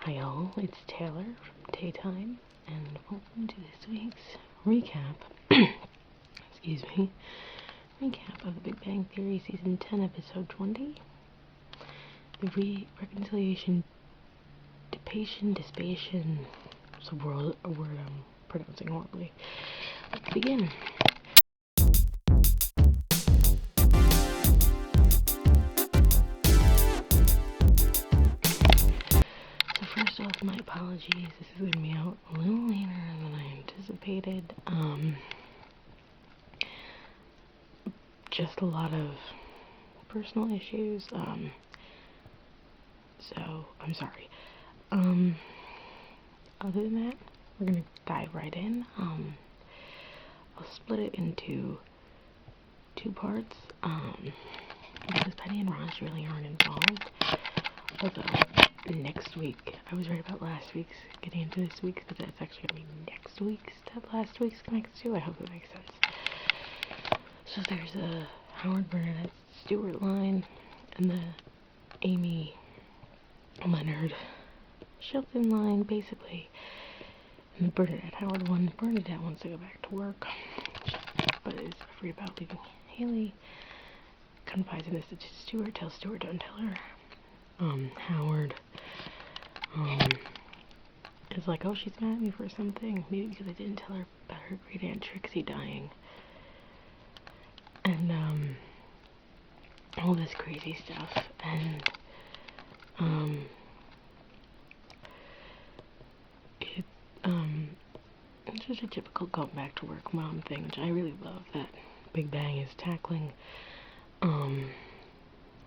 Hi all, it's Taylor from Tay Time, and welcome to this week's recap, recap of the Big Bang Theory Season 10, Episode 20, the reconciliation, dispation, it's a word I'm pronouncing horribly. Let's begin. First off, my apologies, this is going to be out a little later than I anticipated. Just a lot of personal issues, so I'm sorry. Other than that, we're going to dive right in. I'll split it into two parts, because Penny and Raj really aren't involved, although next week, I was right about last week's, getting into this week's, but that's actually going to be next week's that last week's connects to. I hope that makes sense. So there's a Howard Bernadette Stewart line, and the Amy Leonard Shelton line, basically. And the Bernadette Howard one, Bernadette wants to go back to work, but is afraid about leaving Haley. Confides in this to Stewart, tells Stewart don't tell her. Howard is like, oh, she's mad at me for something, maybe because I didn't tell her about her great aunt Trixie dying, and all this crazy stuff, and it's just a typical going back to work mom thing, which I really love that Big Bang is tackling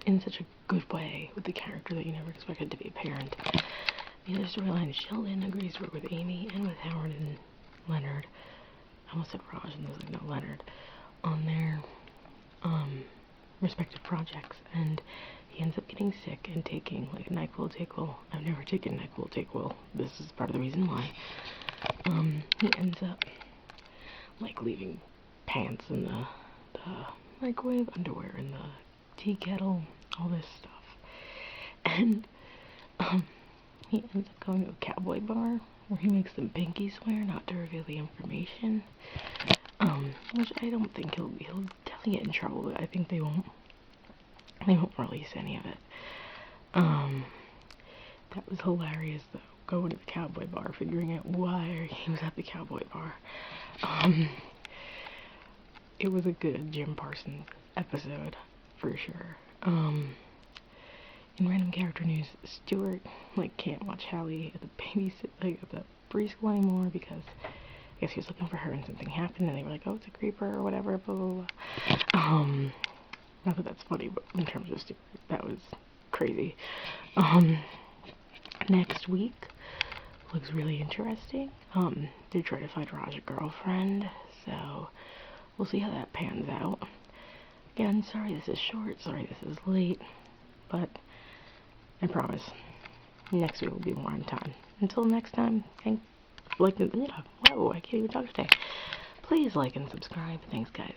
in such a good way with the character that you never expected to be a parent. The other storyline, Sheldon agrees to work with Amy and with Howard and Leonard. I almost said Raj, and there's like no Leonard, on their respective projects, and he ends up getting sick and taking like NyQuil, Dayquil. I've never taken NyQuil, Dayquil. This is part of the reason why. He ends up like leaving pants in the microwave, underwear in the tea kettle, all this stuff. And he ends up going to a cowboy bar where he makes them pinky swear not to reveal the information. Which I don't think he'll definitely get in trouble, but I think they won't release any of it. That was hilarious though, going to the cowboy bar, figuring out why he was at the cowboy bar. It was a good Jim Parsons episode, for sure. In random character news, Stewart, can't watch Hallie at the at the preschool anymore because I guess he was looking for her and something happened and they were like, oh, it's a creeper or whatever, blah, blah, blah. Not that that's funny, but in terms of Stewart, that was crazy. Next week looks really interesting. They're trying to find Raj a girlfriend, so we'll see how that pans out. Again, sorry this is short, sorry this is late, but I promise next week will be more on time. Until next time, whoa, I can't even talk today. Please like and subscribe. Thanks, guys.